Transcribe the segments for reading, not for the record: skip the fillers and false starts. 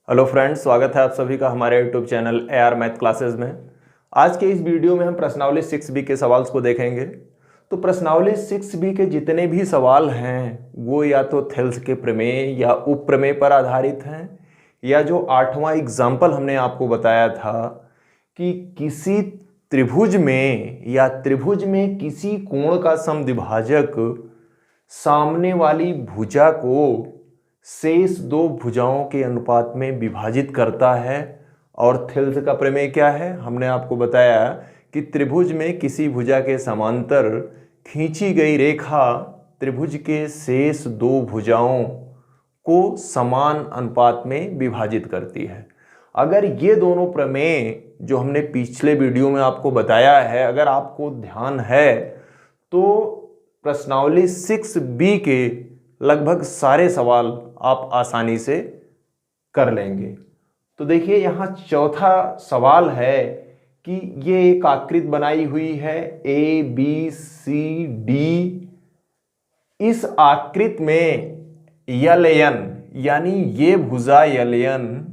Hello friends, स्वागत है आप सभी का हमारे YouTube channel AR math classes में। आज के इस वीडियो में हम प्रश्नावली 6B के सवाल को देखेंगे। तो प्रश्नावली 6B के जितने भी सवाल हैं वो या तो थेल्स के प्रमेय या उप प्रमेय पर आधारित हैं, या जो 8वां एग्जाम्पल हमने आपको बताया था कि किसी त्रिभुज में या त्रिभुज में किसी कोण का समद्विभाजक सामने वाली भुजा को शेष दो भुजाओं के अनुपात में विभाजित करता है। और थेल्स का प्रमेय क्या है? हमने आपको बताया कि त्रिभुज में किसी भुजा के समांतर खींची गई रेखा त्रिभुज के शेष दो भुजाओं को समान अनुपात में विभाजित करती है। अगर ये दोनों प्रमेय जो हमने पिछले वीडियो में आपको बताया है, अगर आपको ध्यान है तो प्रश्नावली 6B के लगभग सारे सवाल आप आसानी से कर लेंगे। तो देखिए, यहाँ चौथा सवाल है कि ये एक आकृति बनाई हुई है ABCD। इस आकृति में यलयन यानी ये भुजा यलयन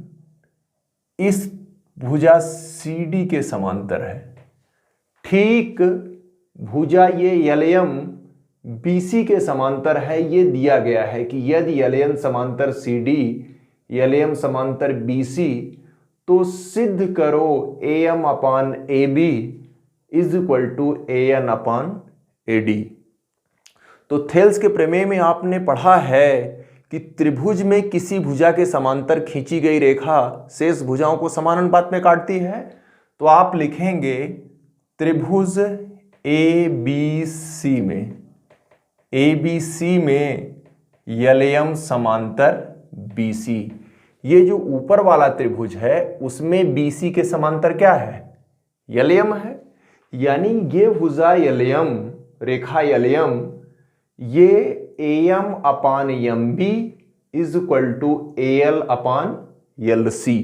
इस भुजा CD के समांतर है। ठीक भुजा ये यलयम BC के समांतर है। ये दिया गया है कि यदि यलयन समांतर CD यलयम समांतर BC तो सिद्ध करो AM upon AB is equal to AN upon AD। तो थेल्स के प्रमेय में आपने पढ़ा है कि त्रिभुज में किसी भुजा के समांतर खींची गई रेखा शेष भुजाओं को समान अनुपात में काटती है। तो आप लिखेंगे त्रिभुज ABC में यलयम समांतर BC। ये जो ऊपर वाला त्रिभुज है उसमें BC के समांतर क्या है? यलयम है। यानी ये भुजा यलयम, रेखा यलयम, ये AM upon MB is equal to AL upon LC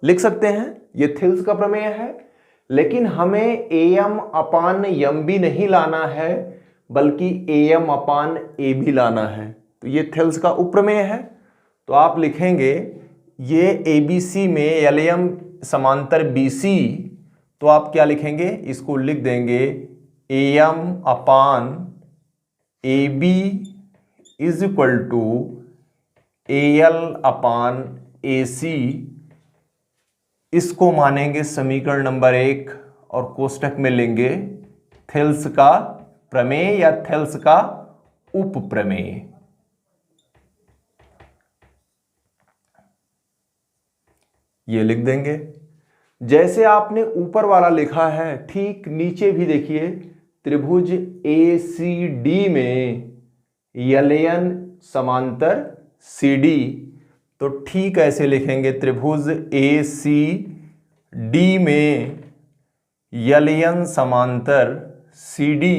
लिख सकते हैं। ये थेल्स का प्रमेय है। लेकिन हमें AM अपान MB नहीं लाना है, बल्कि AM अपान AB लाना है। तो ये थेल्स का उपप्रमेय है। तो आप लिखेंगे ये ABC में यलयम समांतर BC, तो आप क्या लिखेंगे? इसको लिख देंगे AM upon AB is equal to AL upon AC। इसको मानेंगे समीकरण नंबर 1 और कोष्टक में लेंगे थेल्स का प्रमेय या थेल्स का उपप्रमेय। ये लिख देंगे। जैसे आपने ऊपर वाला लिखा है, ठीक नीचे भी देखिए त्रिभुज ACD में यलयन समांतर CD। तो ठीक ऐसे लिखेंगे त्रिभुज ACD में यलयन समांतर CD।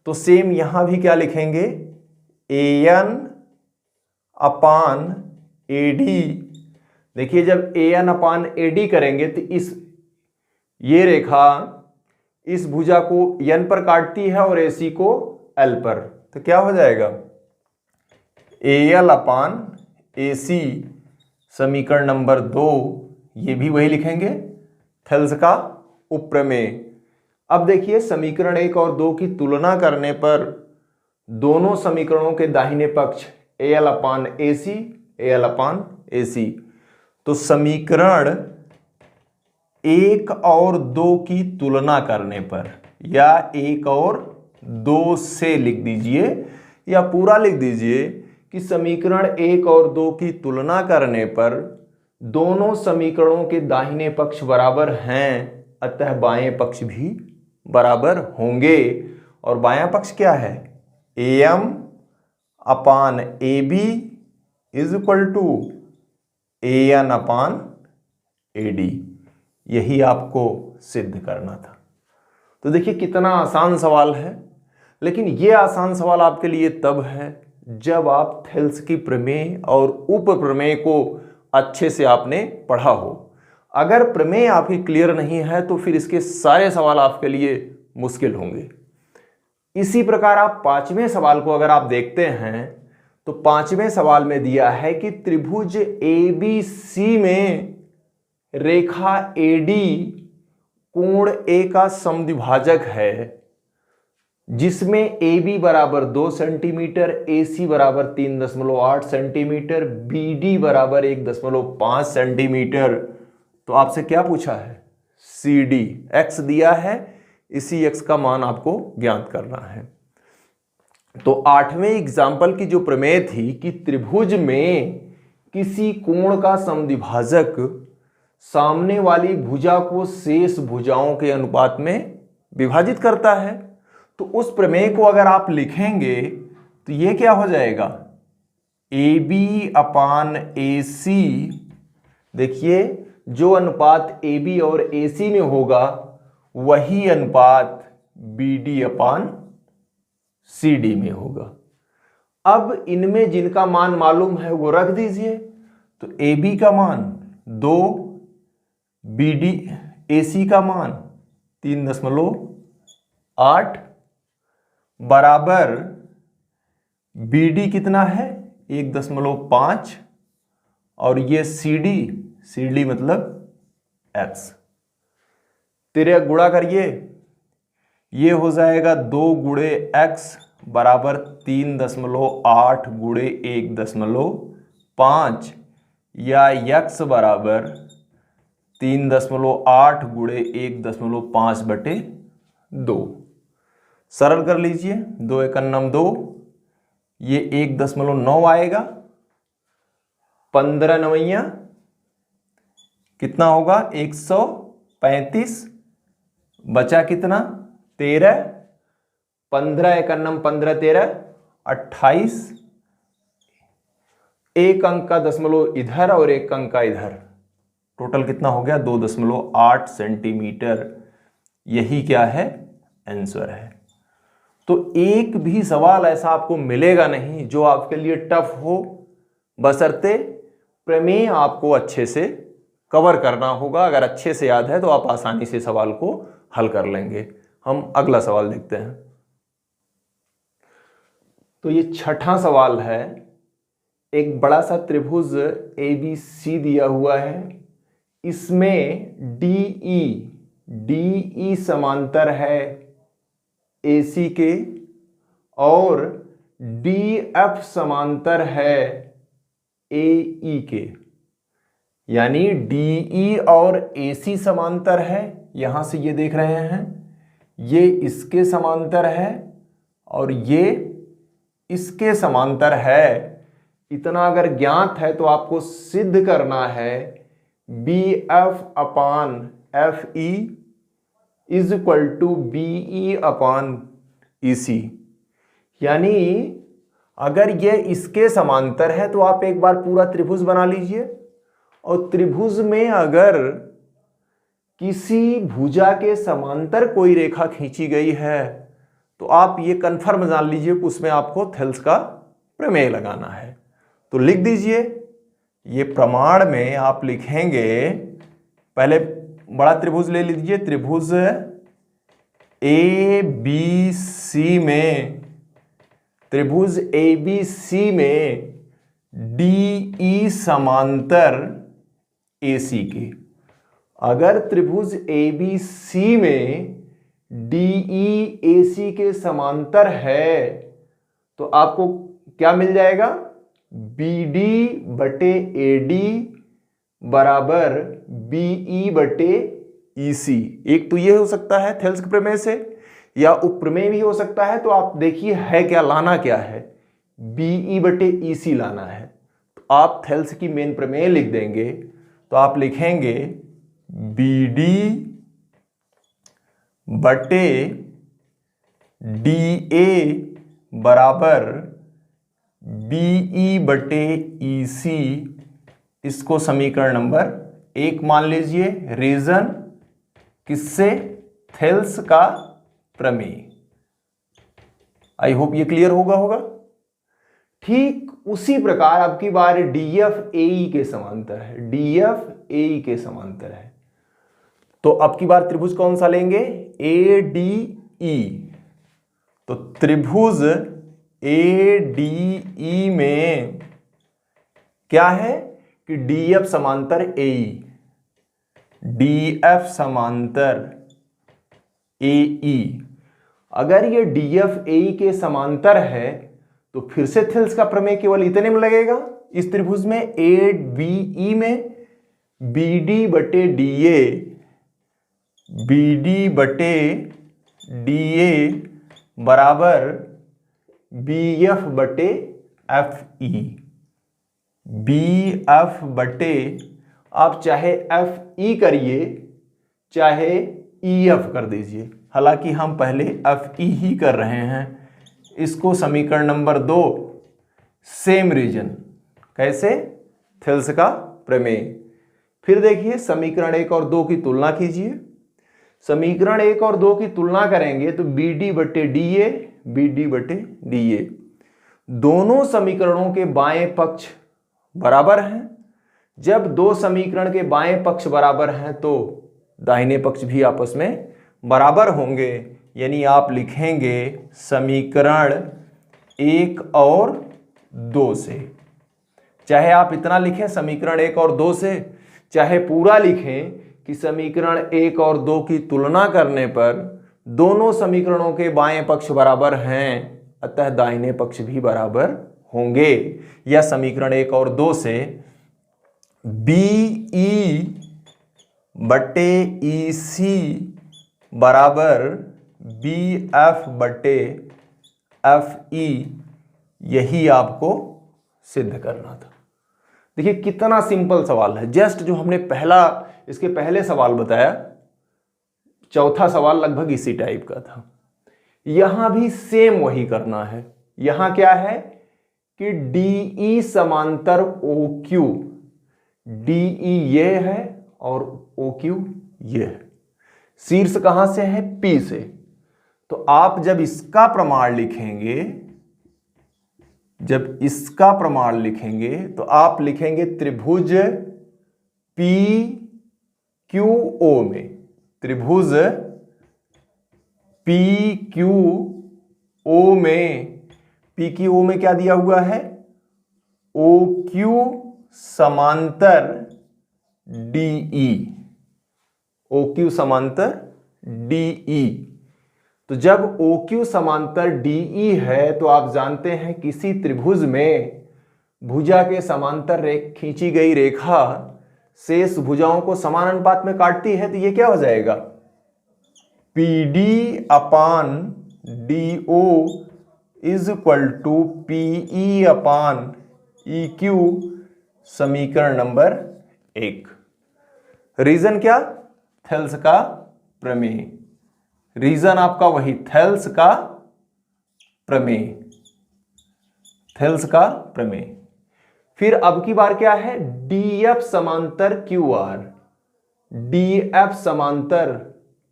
तो सेम यहां भी क्या लिखेंगे? AN upon AD। देखिए, जब AN अपान AD करेंगे तो ये रेखा इस भुजा को N पर काटती है और AC को L पर। तो क्या हो जाएगा? AL अपान AC समीकरण नंबर 2। ये भी वही लिखेंगे, थेल्स का उपप्रमेय। अब देखिए, समीकरण 1 और 2 की तुलना करने पर दोनों समीकरणों के दाहिने पक्ष AL upon AC, AL upon AC। तो समीकरण 1 और 2 की तुलना करने पर, या 1 और 2 से लिख दीजिए या पूरा लिख दीजिए कि समीकरण 1 और 2 की तुलना करने पर दोनों समीकरणों के दाहिने पक्ष बराबर हैं, अतः बाएं पक्ष भी बराबर होंगे। और बायां पक्ष क्या है? AM upon AB is equal to AN upon AD। यही आपको सिद्ध करना था। तो देखिए कितना आसान सवाल है। लेकिन यह आसान सवाल आपके लिए तब है जब आप थेल्स की प्रमेय और उप प्रमेय को अच्छे से आपने पढ़ा हो। अगर प्रमेय आपकी क्लियर नहीं है तो फिर इसके सारे सवाल आपके लिए मुश्किल होंगे। इसी प्रकार आप 5वें सवाल को अगर आप देखते हैं तो 5वें सवाल में दिया है कि त्रिभुज ABC में रेखा AD कोण A का समद्विभाजक है, जिसमें AB बराबर 2 सेंटीमीटर, AC बराबर 3.8 सेंटीमीटर, BD बराबर 1.5 सेंटीमीटर। तो आपसे क्या पूछा है? CD x दिया है, इसी x का मान आपको ज्ञात करना है। तो 8वें एग्जाम्पल की जो प्रमेय थी कि त्रिभुज में किसी कोण का समद्विभाजक सामने वाली भुजा को शेष भुजाओं के अनुपात में विभाजित करता है, तो उस प्रमेय को अगर आप लिखेंगे तो ये क्या हो जाएगा? AB अपान AC। देखिए, जो अनुपात AB और AC में होगा वही अनुपात BD अपान CD में होगा। अब इनमें जिनका मान मालूम है वो रख दीजिए। तो AB का मान 2, BD AC का मान 3.8 बराबर BD कितना है? 1.5 और ये CD मतलब x। तेरे गुणा करिए, ये हो जाएगा 2 गुणे x बराबर 3.8 गुणे 1.5 या x बराबर 3.8 गुणे 1.5 बटे 2। सरल कर लीजिए, 2 एकम 2, ये 1.9 आएगा, 15 नवैया कितना होगा? 135, बचा कितना? 13, 15 एकम 15 13 28, एक अंक का दशमलव इधर और एक अंक का इधर, टोटल कितना हो गया? 2.8 सेंटीमीटर। यही क्या है? आंसर है। तो एक भी सवाल ऐसा आपको मिलेगा नहीं जो आपके लिए टफ हो, बशर्ते प्रमेय आपको अच्छे से कवर करना होगा। अगर अच्छे से याद है तो आप आसानी से सवाल को हल कर लेंगे। हम अगला सवाल देखते हैं। तो ये छठा सवाल है। एक बड़ा सा त्रिभुज ABC दिया हुआ है, इसमें DE समांतर है AC के और DF समांतर है AE के। यानी DE और AC समांतर है, यहां से ये देख रहे हैं, ये इसके समांतर है और ये इसके समांतर है। इतना अगर ज्ञात है तो आपको सिद्ध करना है BF upon FE is equal to BE upon EC। यानी अगर ये इसके समांतर है तो आप एक बार पूरा त्रिभुज बना लीजिए, और त्रिभुज में अगर किसी भुजा के समांतर कोई रेखा खींची गई है तो आप ये कन्फर्म जान लीजिए कि उसमें आपको थेल्स का प्रमेय लगाना है। तो लिख दीजिए, ये प्रमाण में आप लिखेंगे, पहले बड़ा त्रिभुज ले लीजिए, त्रिभुज ABC में, त्रिभुज ABC में DE समांतर AC के। अगर त्रिभुज ABC में DE AC के समांतर है तो आपको क्या मिल जाएगा? BD बटे AD बराबर BE बटे EC। एक तो ये हो सकता है थेल्स के प्रमेय से, या उपप्रमेय भी हो सकता है। तो आप देखिए है क्या, लाना क्या है? BE बटे EC लाना है। तो आप थेल्स की मेन प्रमेय लिख देंगे, तो आप लिखेंगे BD बटे DA बराबर BE बटे EC। इसको समीकरण नंबर 1 मान लीजिए। रीजन किससे? थेल्स का प्रमेय। आई होप ये क्लियर होगा। ठीक उसी प्रकार अब की बार DF AE के समांतर है, DF AE के समांतर है। तो अब की बार त्रिभुज कौन सा लेंगे? ADE। तो त्रिभुज ADE में क्या है कि DF समांतर AE, DF समांतर AE। अगर ये DF AE के समांतर है तो फिर से थेल्स का प्रमेय केवल इतने में लगेगा। इस त्रिभुज में ABE में BD बटे DA, BD बटे DA बराबर BF बटे FE। BF बटे, आप चाहे FE करिए चाहे EF कर दीजिए, हालांकि हम पहले FE ही कर रहे हैं। इसको समीकरण नंबर 2 सेम रीजन, कैसे? थेल्स का प्रमेय। फिर देखिए समीकरण 1 और 2 की तुलना कीजिए। समीकरण 1 और 2 की तुलना करेंगे तो BD बटे DA, BD बटे DA, दोनों समीकरणों के बाएं पक्ष बराबर हैं। जब दो समीकरण के बाएं पक्ष बराबर हैं तो दाहिने पक्ष भी आपस में बराबर होंगे, यानी आप लिखेंगे समीकरण 1 और 2 से। चाहे आप इतना लिखें समीकरण 1 और 2 से, चाहे पूरा लिखें कि समीकरण 1 और 2 की तुलना करने पर दोनों समीकरणों के बाएं पक्ष बराबर हैं, अतः दाहिने पक्ष भी बराबर होंगे। या समीकरण 1 और 2 से BE बटे EC बराबर BF बटे FE, यही आपको सिद्ध करना था। देखिए कितना सिंपल सवाल है। जस्ट जो हमने इसके पहले सवाल बताया, चौथा सवाल लगभग इसी टाइप का था। यहां भी सेम वही करना है। यहां क्या है कि DE समांतर OQ, DE ये है और OQ ये है। शीर्ष कहां से है? P से। तो आप जब इसका प्रमाण लिखेंगे, तो आप लिखेंगे त्रिभुज PQO में, त्रिभुज PQO में क्या दिया हुआ है? OQ समांतर DE, OQ समांतर DE। तो जब OQ समांतर DE है तो आप जानते हैं किसी त्रिभुज में भुजा के समांतर खींची गई रेखा शेष भुजाओं को समान अनुपात में काटती है, तो ये क्या हो जाएगा? PD upon DO is equal to PE upon EQ, समीकरण नंबर 1। रीजन क्या? थेल्स का प्रमेय। रीजन आपका वही थेल्स का प्रमेय, थेल्स का प्रमेय। फिर अब की बार क्या है? DF समांतर QR, DF समांतर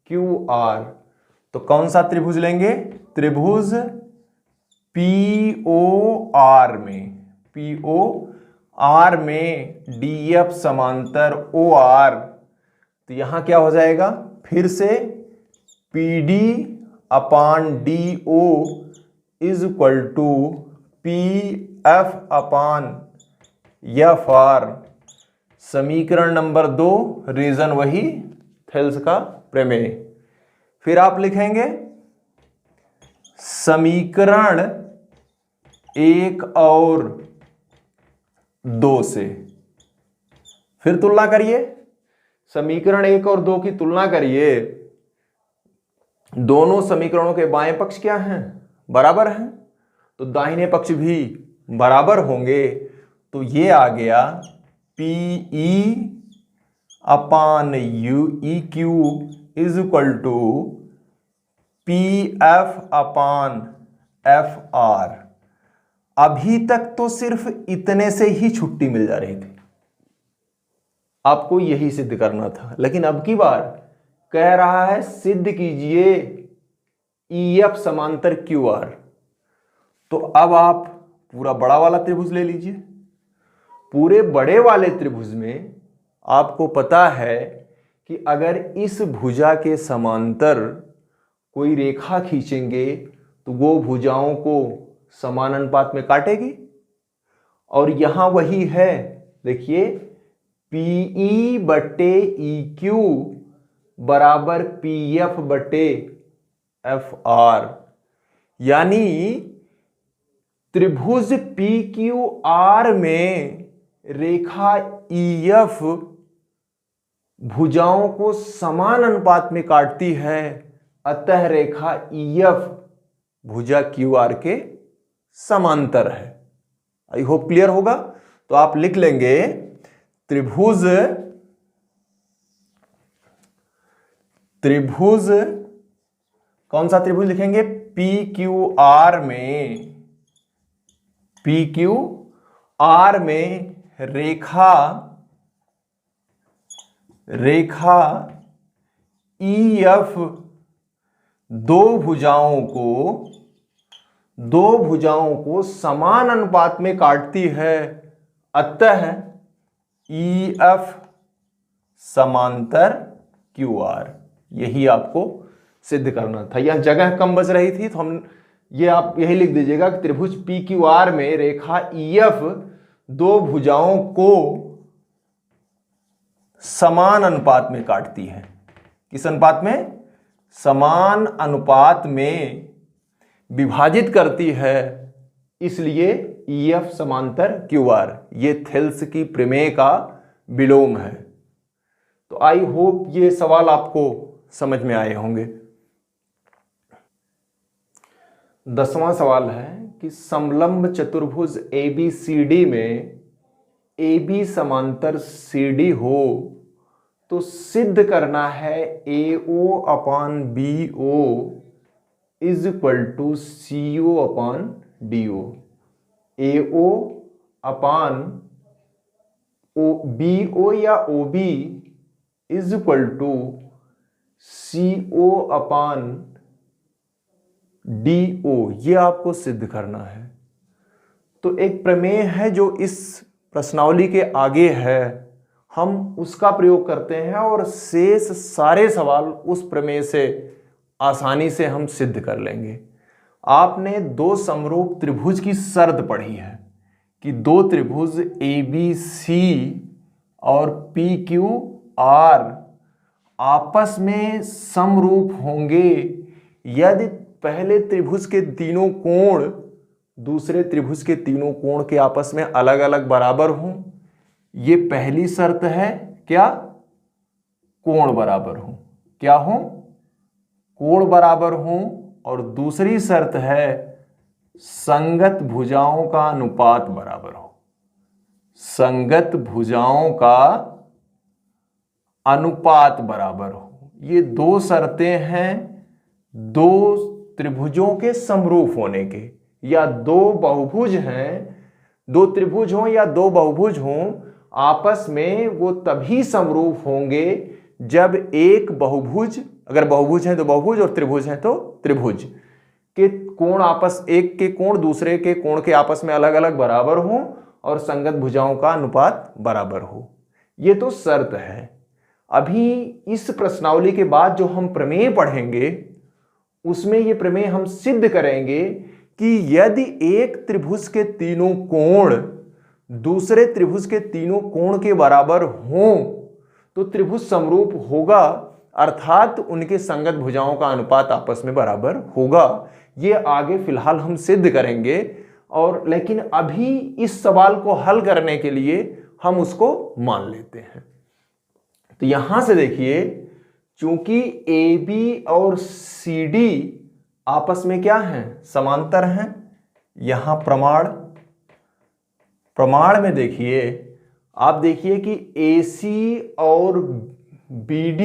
QR। तो कौन सा त्रिभुज लेंगे? त्रिभुज POR में DF समांतर OR। तो यहां क्या हो जाएगा? फिर से PD upon DO is equal to PF upon FR, समीकरण नंबर 2, रीजन वही थेल्स का प्रमेय। फिर आप लिखेंगे समीकरण 1 और 2 से। फिर तुलना करिए, समीकरण 1 और 2 की तुलना करिए। दोनों समीकरणों के बाएं पक्ष क्या हैं? बराबर हैं, तो दाहिने पक्ष भी बराबर होंगे। तो ये आ गया PE upon EQ is equal to PF upon FR। अभी तक तो सिर्फ इतने से ही छुट्टी मिल जा रही थी, आपको यही सिद्ध करना था। लेकिन अब की बार कह रहा है सिद्ध कीजिए EF समांतर QR। तो अब आप पूरा बड़ा वाला त्रिभुज ले लीजिए। पूरे बड़े वाले त्रिभुज में आपको पता है कि अगर इस भुजा के समांतर कोई रेखा खींचेंगे तो वो भुजाओं को समानानुपात में काटेगी। और यहां वही है, देखिए PE बटे EQ बराबर PF बटे FR, यानी त्रिभुज PQR में रेखा EF भुजाओं को समान अनुपात में काटती है, अतः रेखा EF भुजा QR के समांतर है। आई होप क्लियर होगा। तो आप लिख लेंगे त्रिभुज कौन सा त्रिभुज लिखेंगे? PQR में रेखा EF दो भुजाओं को समान अनुपात में काटती है, अतः EF समांतर QR। यही आपको सिद्ध करना था। यह जगह कम बच रही थी तो हम आप यही लिख दीजिएगा कि त्रिभुज PQR में रेखा EF दो भुजाओं को समान अनुपात में काटती है। किस अनुपात में? समान अनुपात में विभाजित करती है, इसलिए EF समांतर QR। ये थेल्स की प्रमेय का विलोम है। तो आई होप ये सवाल आपको समझ में आए होंगे। 10वां सवाल है कि समलंब चतुर्भुज ABCD में AB समांतर CD हो तो सिद्ध करना है AO upon BO is equal to CO upon DO। AO upon BO या OB is equal to CO upon DO, ये आपको सिद्ध करना है। तो एक प्रमेय है जो इस प्रश्नावली के आगे है, हम उसका प्रयोग करते हैं और शेष सारे सवाल उस प्रमेय से आसानी से हम सिद्ध कर लेंगे। आपने दो समरूप त्रिभुज की शर्त पढ़ी है कि दो त्रिभुज ABC और PQR आपस में समरूप होंगे यदि पहले त्रिभुज के तीनों कोण दूसरे त्रिभुज के तीनों कोण के आपस में अलग अलग बराबर हों। ये पहली शर्त है, क्या? कोण बराबर हों। क्या हो? कोण बराबर हों। और दूसरी शर्त है संगत भुजाओं का अनुपात बराबर हो। संगत भुजाओं का अनुपात बराबर हो। ये दो शर्तें हैं दो त्रिभुजों के समरूप होने के, या दो बहुभुज हैं, दो त्रिभुज हों या दो बहुभुज हों, आपस में वो तभी समरूप होंगे जब एक बहुभुज, अगर बहुभुज है तो बहुभुज और त्रिभुज है तो त्रिभुज के कोण आपस, एक के कोण दूसरे के कोण के आपस में अलग अलग बराबर हों और संगत भुजाओं का अनुपात बराबर हो। ये तो शर्त है। अभी इस प्रश्नावली के बाद जो हम प्रमेय पढ़ेंगे उसमें ये प्रमेय हम सिद्ध करेंगे कि यदि एक त्रिभुज के तीनों कोण दूसरे त्रिभुज के तीनों कोण के बराबर हों तो त्रिभुज समरूप होगा, अर्थात उनके संगत भुजाओं का अनुपात आपस में बराबर होगा। ये आगे फिलहाल हम सिद्ध करेंगे। और लेकिन अभी इस सवाल को हल करने के लिए हम उसको मान लेते हैं। तो यहां से देखिए, चूंकि AB और CD आपस में क्या हैं? समांतर हैं। यहां प्रमाण में देखिए, आप देखिए कि AC और BD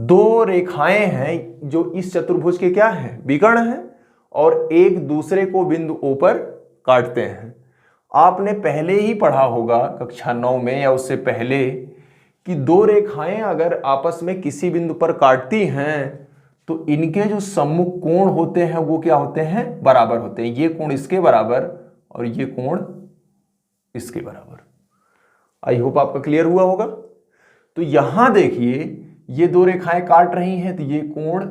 दो रेखाएं हैं जो इस चतुर्भुज के क्या हैं? विकर्ण हैं और एक दूसरे को बिंदु O पर काटते हैं। आपने पहले ही पढ़ा होगा कक्षा 9 में या उससे पहले कि दो रेखाएं अगर आपस में किसी बिंदु पर काटती हैं तो इनके जो सम्मुख कोण होते हैं वो क्या होते हैं? बराबर होते हैं। ये कोण इसके बराबर और ये कोण इसके बराबर। आई होप आपका क्लियर हुआ होगा। तो यहां देखिए, ये दो रेखाएं काट रही हैं तो ये कोण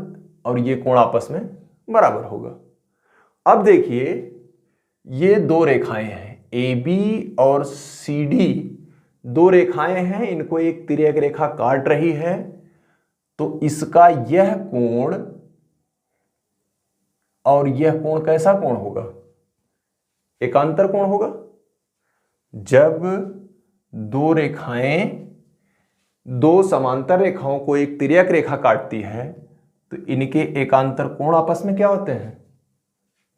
और ये कोण आपस में बराबर होगा। अब देखिए ये दो रेखाएं हैं AB और CD, दो रेखाएं हैं, इनको एक तिर्यक रेखा काट रही है, तो इसका यह कोण और यह कोण कैसा कोण होगा? एकांतर कोण होगा। जब दो रेखाएं दो समांतर रेखाओं को एक तिर्यक रेखा काटती है तो इनके एकांतर कोण आपस में क्या होते हैं?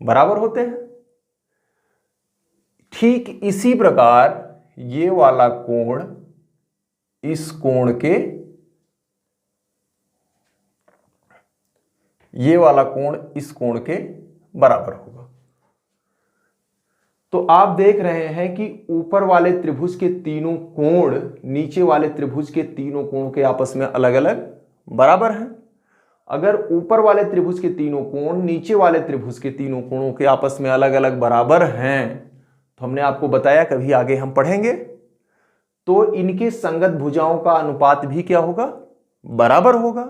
बराबर होते हैं। ठीक इसी प्रकार ये वाला कोण इस कोण के, ये वाला कोण इस कोण के बराबर होगा। तो आप देख रहे हैं कि ऊपर वाले त्रिभुज के तीनों कोण नीचे वाले त्रिभुज के तीनों कोण के आपस में अलग अलग बराबर हैं। अगर ऊपर वाले त्रिभुज के तीनों कोण नीचे वाले त्रिभुज के तीनों कोणों के आपस में अलग अलग बराबर हैं, तो हमने आपको बताया, कभी आगे हम पढ़ेंगे, तो इनके संगत भुजाओं का अनुपात भी क्या होगा? बराबर होगा।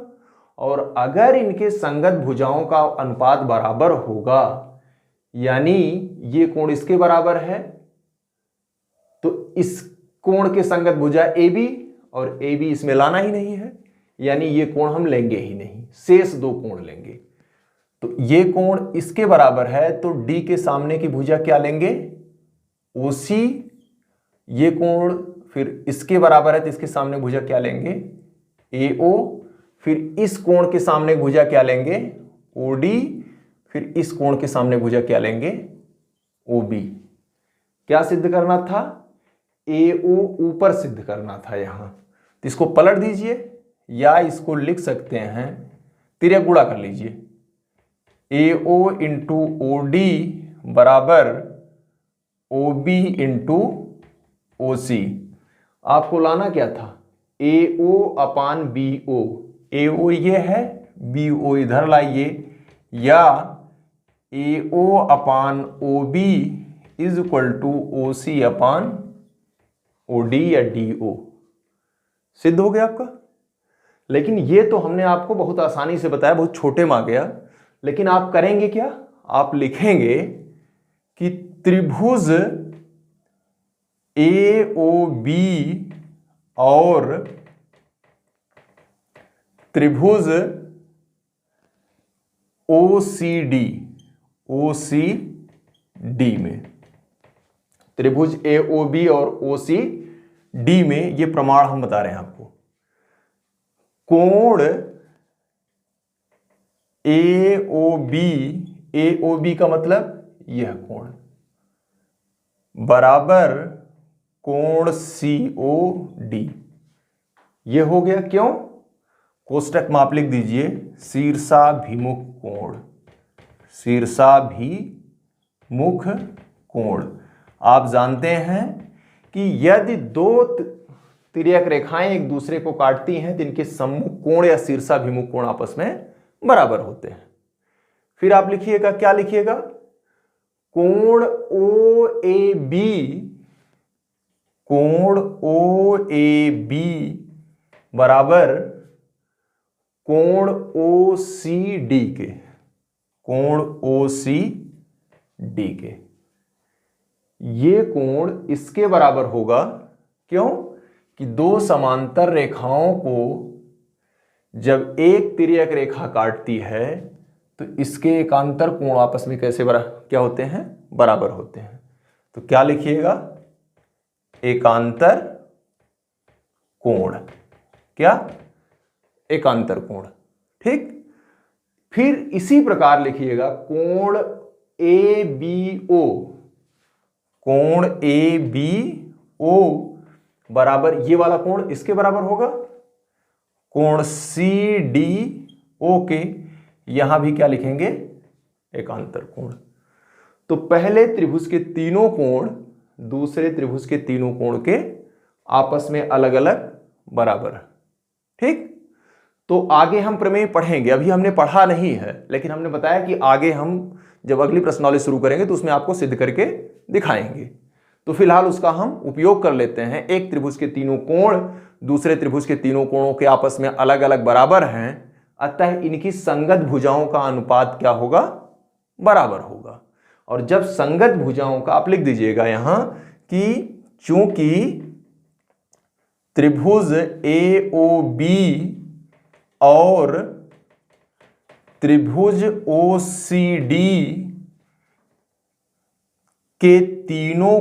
और अगर इनके संगत भुजाओं का अनुपात बराबर होगा, यानी ये कोण इसके बराबर है, तो इस कोण के संगत भुजा AB और AB इसमें लाना ही नहीं है, यानी ये कोण हम लेंगे ही नहीं, शेष दो कोण लेंगे। तो ये कोण इसके बराबर है, तो D के सामने की भुजा क्या लेंगे? OC। ये कोण फिर इसके बराबर है, तो इसके सामने भुजा क्या लेंगे? AO। फिर इस कोण के सामने भुजा क्या लेंगे? OD। फिर इस कोण के सामने भुजा क्या लेंगे? OB। क्या सिद्ध करना था? AO ऊपर सिद्ध करना था यहां, तो इसको पलट दीजिए या इसको लिख सकते हैं, तिर्यक गुणा कर लीजिए। AO इंटू OD बराबर OB इंटू OC। आपको लाना क्या था? AO upon BO। AO ये है, BO इधर लाइए, या AO upon OB is equal to OC upon OD या DO। सिद्ध हो गया आपका। लेकिन ये तो हमने आपको बहुत आसानी से बताया, बहुत छोटे में आ गया। लेकिन आप करेंगे क्या? आप लिखेंगे कि त्रिभुज AOB और त्रिभुज OCD में, त्रिभुज AOB और OCD में ये प्रमाण हम बता रहे हैं आपको। कोण AOB का मतलब यह कोण बराबर कोण COD। यह हो गया। क्यों? कोष्टक में आप लिख दीजिए शीर्षाभिमुख कोण, शीर्षाभिमुख कोण। आप जानते हैं कि यदि दो तिर्यक रेखाएं एक दूसरे को काटती हैं तो इनके सम्मुख कोण या शीर्षाभिमुख कोण आपस में बराबर होते हैं। फिर आप लिखिएगा, क्या लिखिएगा? कोण OAB, कोण OAB बराबर कोण OCD के, कोण OCD के। ये कोण इसके बराबर होगा। क्यों? कि दो समांतर रेखाओं को जब एक तिर्यक रेखा काटती है तो इसके एकांतर कोण आपस में कैसे क्या होते हैं? बराबर होते हैं। तो क्या लिखिएगा? एकांतर कोण। क्या? एकांतर कोण। ठीक। फिर इसी प्रकार लिखिएगा कोण ABO, कोण ABO बराबर ये वाला कोण इसके बराबर होगा कोण CDO के। यहां भी क्या लिखेंगे? एकांतर कोण। तो पहले त्रिभुज के तीनों कोण दूसरे त्रिभुज के तीनों कोण के आपस में अलग अलग बराबर। ठीक। तो आगे हम प्रमेय पढ़ेंगे, अभी हमने पढ़ा नहीं है, लेकिन हमने बताया कि आगे हम जब अगली प्रश्नावली शुरू करेंगे तो उसमें आपको सिद्ध करके दिखाएंगे। तो फिलहाल उसका हम उपयोग कर लेते हैं। एक त्रिभुज के तीनों कोण दूसरे त्रिभुज के तीनों कोणों के आपस में अलग अलग बराबर हैं, अतः इनकी संगत भुजाओं का अनुपात क्या होगा? बराबर होगा। और जब संगत भुजाओं का, आप लिख दीजिएगा यहां कि चूंकि त्रिभुज AOB और त्रिभुज OCD के तीनों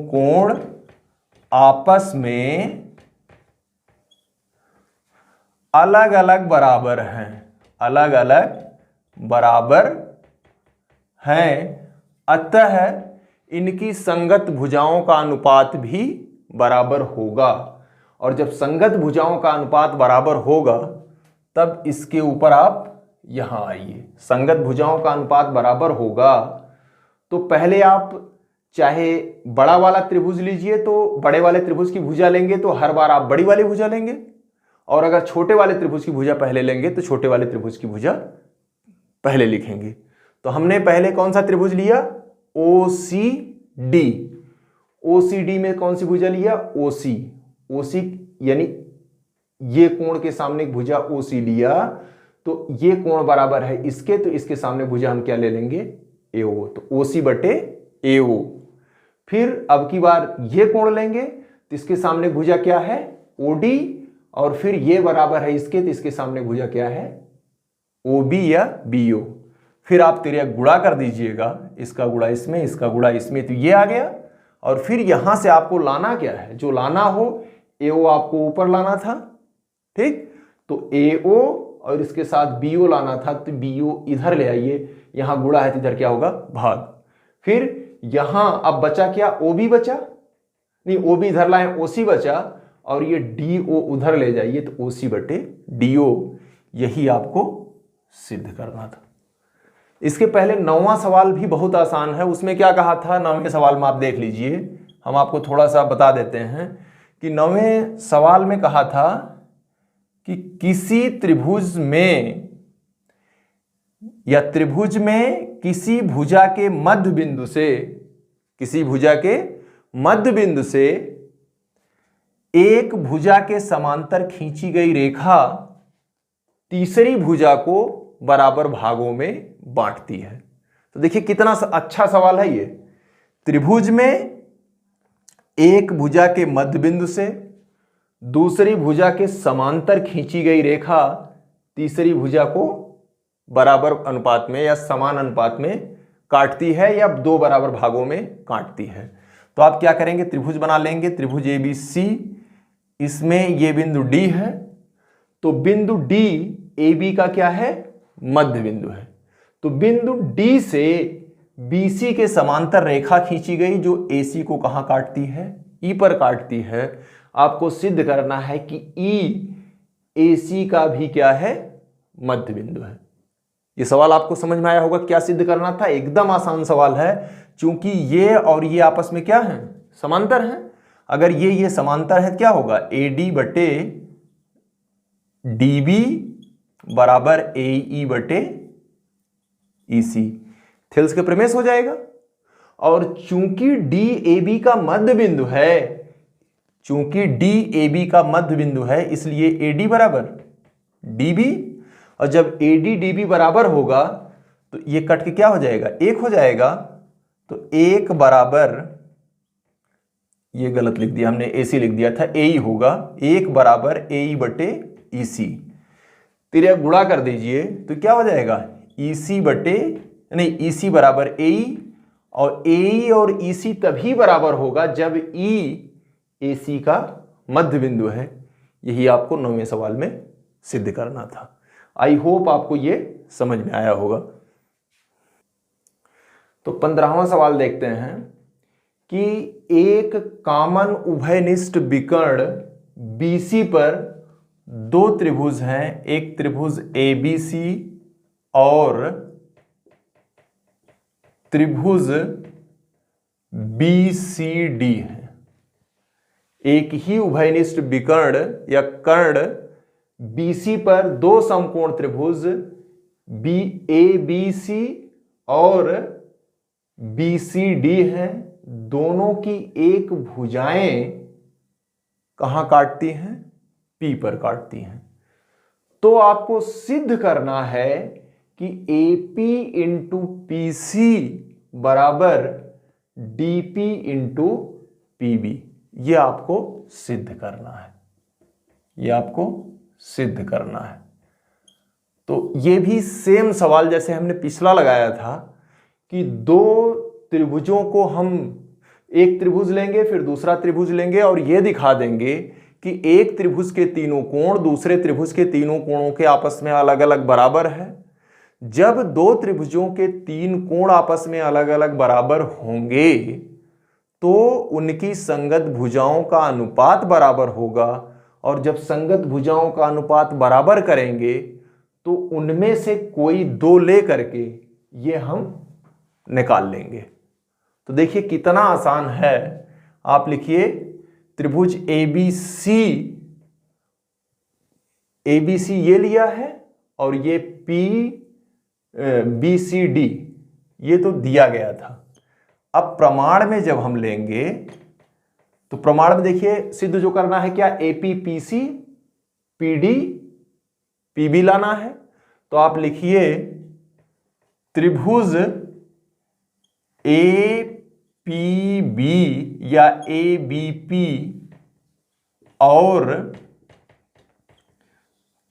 कोण आपस में अलग अलग बराबर हैं, अतः इनकी संगत भुजाओं का अनुपात भी बराबर होगा। और जब संगत भुजाओं का अनुपात बराबर होगा तब इसके ऊपर आप यहां आइए। संगत भुजाओं का अनुपात बराबर होगा तो पहले आप चाहे बड़ा वाला त्रिभुज लीजिए तो बड़े वाले त्रिभुज की भुजा लेंगे तो हर बार आप बड़ी वाली भुजा लेंगे, और अगर छोटे वाले त्रिभुज की भुजा पहले लेंगे तो छोटे वाले त्रिभुज की भुजा पहले लिखेंगे। तो हमने पहले कौन सा त्रिभुज लिया? OCD। OCD में कौन सी भुजा लिया? OC यानी ये कोण के सामने एक भुजा OC लिया तो ये कोण बराबर है इसके, तो इसके सामने भुजा हम क्या ले लेंगे? AO। तो OC बटे AO। फिर अब की बार ये कोण लेंगे तो इसके सामने भुजा क्या है? OD, और फिर ये बराबर है इसके, तो इसके सामने भुजा क्या है? OB या BO। फिर आप तेरे गुणा कर दीजिएगा, इसका गुणा इसमें, इसका गुणा इसमें, तो ये आ गया। और फिर यहां से आपको लाना क्या है? जो लाना हो, AO आपको ऊपर लाना था, ठीक? तो AO और इसके साथ BO लाना था, तो BO इधर ले आइए, यहां गुणा है तो इधर क्या होगा? भाग। फिर यहां अब बचा क्या? OB बचा, नहीं OB इधर लाए, OC बचा, और ये DO उधर ले जाइए तो OC बटे DO। यही आपको सिद्ध करना था। इसके पहले 9वां सवाल भी बहुत आसान है। उसमें क्या कहा था? 9वें सवाल में आप देख लीजिए, हम आपको थोड़ा सा बता देते हैं कि 9वें सवाल में कहा था कि किसी त्रिभुज में या त्रिभुज में किसी भुजा के मध्य बिंदु से एक भुजा के समांतर खींची गई रेखा तीसरी भुजा को बराबर भागों में बांटती है। तो देखिए कितना अच्छा सवाल है ये। त्रिभुज में एक भुजा के मध्य बिंदु से दूसरी भुजा के समांतर खींची गई रेखा तीसरी भुजा को बराबर अनुपात में या समान अनुपात में काटती है या दो बराबर भागों में काटती है। तो आप क्या करेंगे? त्रिभुज बना लेंगे, त्रिभुज ABC, इसमें ये बिंदु D है, तो बिंदु D AB का क्या है? मध्य बिंदु है। तो बिंदु D से BC के समांतर रेखा खींची गई जो AC को कहां काटती है? E पर काटती है। आपको सिद्ध करना है कि E AC का भी क्या है? मध्य बिंदु है। ये सवाल आपको समझ में आया होगा क्या सिद्ध करना था? एकदम आसान सवाल है, क्योंकि ये और ये आपस में क्या है? समांतर है। अगर ये समांतर है क्या होगा? AD बटे DB बराबर AE बटे EC, थेल्स के प्रमेय हो जाएगा। और चूंकि DAB का मध्य बिंदु है, इसलिए AD बराबर DB, और जब AD DB बराबर होगा तो ये कट के क्या हो जाएगा? 1 हो जाएगा। तो 1 बराबर, ये गलत लिख दिया हमने, AC लिख दिया था, AE होगा। 1 बराबर AE बटे EC। तेरे गुणा कर दीजिए तो क्या हो जाएगा? EC बराबर AE, और AE और EC तभी बराबर होगा जब E AC का मध्य बिंदु है। यही आपको 9वें सवाल में सिद्ध करना था। आई होप आपको ये समझ में आया होगा। तो 15वां सवाल देखते हैं कि एक कामन उभयनिष्ठ विकर्ण BC पर दो त्रिभुज हैं, एक त्रिभुज ABC और त्रिभुज BCD है। एक ही उभयनिष्ठ विकर्ण या कर्ण BC पर दो समकोण त्रिभुज ABC और BCD हैं। दोनों की एक भुजाएं कहां काटती हैं? P पर काटती हैं। तो आपको सिद्ध करना है कि AP इंटू PC बराबर DP इंटू PB। ये आपको सिद्ध करना है, ये आपको सिद्ध करना है। तो ये भी सेम सवाल जैसे हमने पिछला लगाया था कि दो त्रिभुजों को हम, एक त्रिभुज लेंगे फिर दूसरा त्रिभुज लेंगे और ये दिखा देंगे कि एक त्रिभुज के तीनों कोण दूसरे त्रिभुज के तीनों कोणों के आपस में अलग अलग बराबर है। जब दो त्रिभुजों के तीन कोण आपस में अलग अलग बराबर होंगे तो उनकी संगत भुजाओं का अनुपात बराबर होगा, और जब संगत भुजाओं का अनुपात बराबर करेंगे तो उनमें से कोई दो ले करके ये हम निकाल लेंगे। तो देखिए कितना आसान है। आप लिखिए त्रिभुज ABC ये लिया है और ये BCD ये तो दिया गया था। अब प्रमाण में जब हम लेंगे तो प्रमाण में देखिए सिद्ध जो करना है क्या, AP PC PD PB लाना है। तो आप लिखिए त्रिभुज APB या ABP और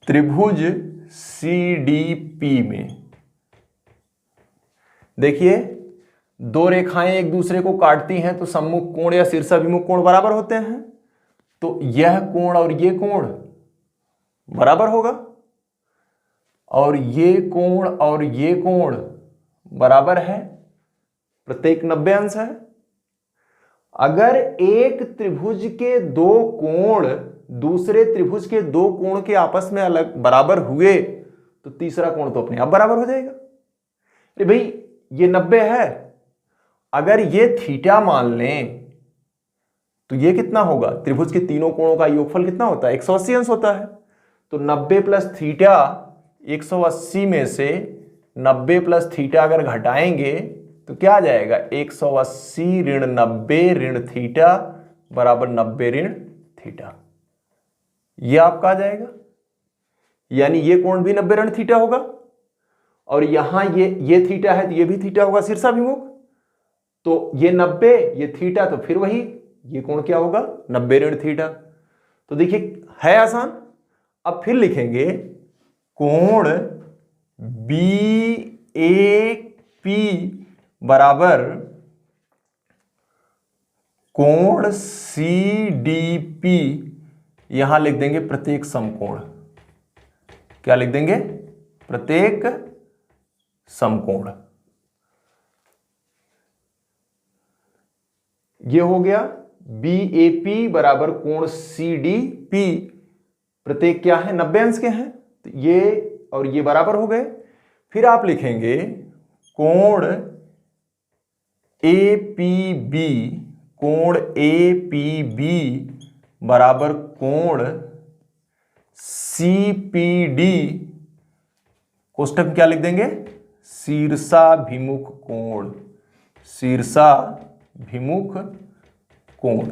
त्रिभुज CDP में देखिए दो रेखाएं एक दूसरे को काटती हैं तो सम्मुख कोण या शीर्षाभिमुख कोण बराबर होते हैं। तो यह कोण और ये कोण बराबर होगा और ये कोण और ये कोण बराबर है, प्रत्येक 90 अंश है। अगर एक त्रिभुज के दो कोण दूसरे त्रिभुज के दो कोण के आपस में अलग बराबर हुए तो तीसरा कोण तो अपने आप बराबर हो जाएगा। अरे भाई ये 90 है, अगर ये थीटा मान लें तो ये कितना होगा, त्रिभुज के तीनों कोणों का योगफल कितना होता है, 180 अंश होता है। तो 90 प्लस थीटा, 180 में से 90 प्लस थीटा अगर घटाएंगे तो क्या आ जाएगा, 180 ऋण 90 ऋण थीटा बराबर 90 ऋण थीटा। ये आपका आ जाएगा, यानी ये कोण भी 90 ऋण थीटा होगा और यहां ये थीटा है तो ये भी थीटा होगा शीर्षाभिमुख। तो ये 90 ये थीटा तो फिर वही ये कोण क्या होगा, 90 ऋण थीटा। तो देखिए है आसान। अब फिर लिखेंगे कोण BAP बराबर कोण CDP, यहां लिख देंगे प्रत्येक समकोण। क्या लिख देंगे, प्रत्येक समकोण। ये हो गया BAP बराबर कोण CDP, प्रत्येक क्या है, 90 अंश के हैं। तो ये और ये बराबर हो गए। फिर आप लिखेंगे कोण APB बराबर कोण CPD, कोष्टक में क्या लिख देंगे, शीर्षाभिमुख कोण, शीर्षाभिमुख कोण।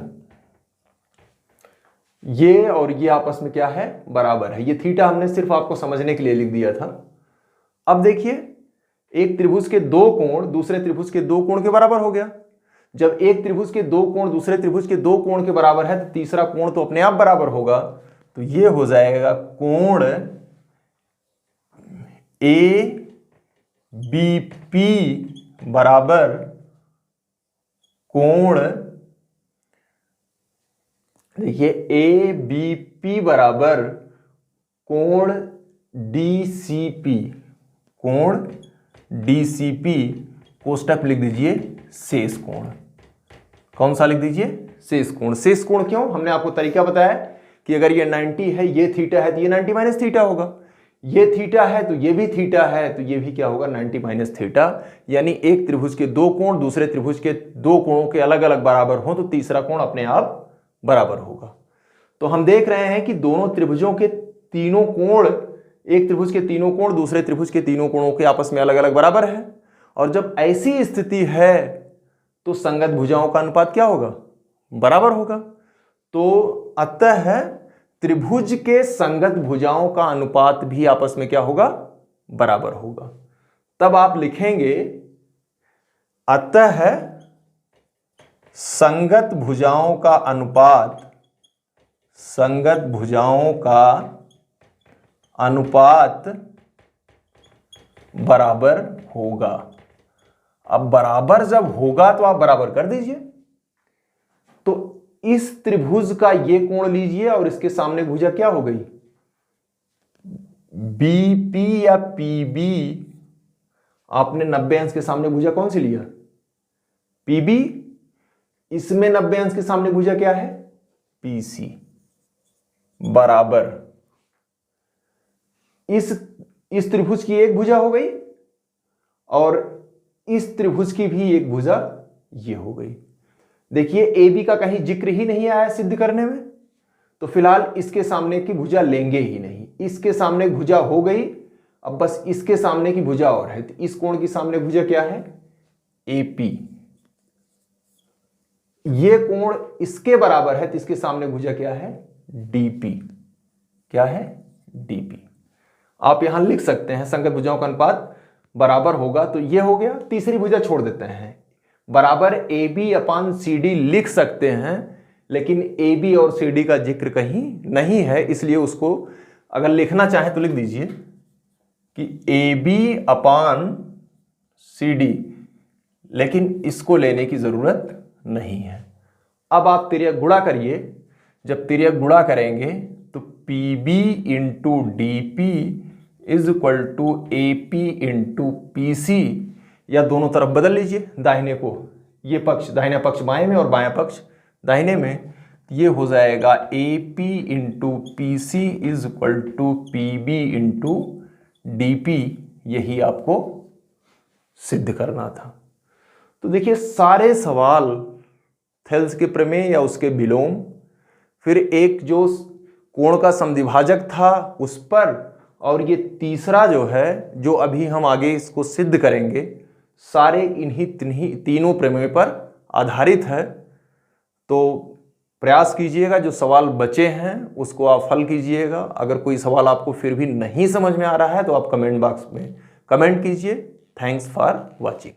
ये और ये आपस में क्या है, बराबर है। ये थीटा हमने सिर्फ आपको समझने के लिए लिख दिया था। अब देखिए एक त्रिभुज के दो कोण दूसरे त्रिभुज के दो कोण के बराबर हो गया। जब एक त्रिभुज के दो कोण दूसरे त्रिभुज के दो कोण के बराबर है तो तीसरा कोण तो अपने आप बराबर होगा। तो ये हो जाएगा कोण ABP बराबर कोण, देखिए ABP बराबर कोण DCP, कोण DCP, कोष्टक लिख दीजिए शेष कोण। कौन सा लिख दीजिए, शेष कोण। शेष कोण क्यों, हमने आपको तरीका बताया कि अगर ये 90 है, ये थीटा है तो ये 90 माइनस थीटा होगा, ये थीटा है तो ये भी थीटा है तो ये भी क्या होगा, 90 माइनस थीटा। यानी एक त्रिभुज के दो कोण दूसरे त्रिभुज के दो कोणों के अलग अलग बराबर हो तो तीसरा कोण अपने आप बराबर होगा। तो हम देख रहे हैं कि दोनों त्रिभुजों के तीनों कोण, एक त्रिभुज के तीनों कोण दूसरे त्रिभुज के तीनों कोणों के आपस में अलग अलग बराबर है। और जब ऐसी स्थिति है तो संगत भुजाओं का अनुपात क्या होगा, बराबर होगा। तो अतः त्रिभुज के संगत भुजाओं का अनुपात भी आपस में क्या होगा, बराबर होगा। तब आप लिखेंगे अतः संगत भुजाओं का अनुपात, संगत भुजाओं का अनुपात बराबर होगा। अब बराबर जब होगा तो आप बराबर कर दीजिए। तो इस त्रिभुज का ये कोण लीजिए और इसके सामने भुजा क्या हो गई, बीपी या पीबी। आपने 90 अंश के सामने भुजा कौन सी लिया, पीबी। इसमें 90 अंश के सामने भुजा क्या है, पीसी, बराबर इस त्रिभुज की एक भुजा हो गई और इस त्रिभुज की भी एक भुजा ये हो गई। देखिए ए बी का कहीं जिक्र ही नहीं आया सिद्ध करने में, तो फिलहाल इसके सामने की भुजा लेंगे ही नहीं। इसके सामने भुजा हो गई, अब बस इसके सामने की भुजा और है। तो इस कोण की सामने भुजा क्या है, एपी। ये कोण इसके बराबर है, तो इसके सामने भुजा क्या है, डीपी। क्या है, डीपी। आप यहां लिख सकते हैं संगत भुजाओं का अनुपात बराबर होगा, तो ये हो गया। तीसरी भुजा छोड़ देते हैं, बराबर A B upon C D लिख सकते हैं, लेकिन ए बी और सी डी का जिक्र कहीं नहीं है, इसलिए उसको अगर लिखना चाहें तो लिख दीजिए कि A B upon C D, लेकिन इसको लेने की जरूरत नहीं है। अब आप तिर्यक गुणा करिए। जब तिर्यक गुणा करेंगे तो P B into D P is equal to A P into P C, या दोनों तरफ बदल लीजिए दाहिने को, ये पक्ष दाहिना पक्ष बाएं में और बायां पक्ष दाहिने में, ये हो जाएगा A P into P C is equal to P B into D P. यही आपको सिद्ध करना था। तो देखिए सारे सवाल थेल्स के प्रमेय या उसके विलोम, फिर एक जो कोण का समद्विभाजक था उस पर, और ये तीसरा जो है जो अभी हम आगे इसको सिद्ध करेंगे, सारे इन्हीं तीनों प्रमेय पर आधारित है। तो प्रयास कीजिएगा, जो सवाल बचे हैं उसको आप हल कीजिएगा। अगर कोई सवाल आपको फिर भी नहीं समझ में आ रहा है तो आप कमेंट बॉक्स में कमेंट कीजिए। Thanks for watching.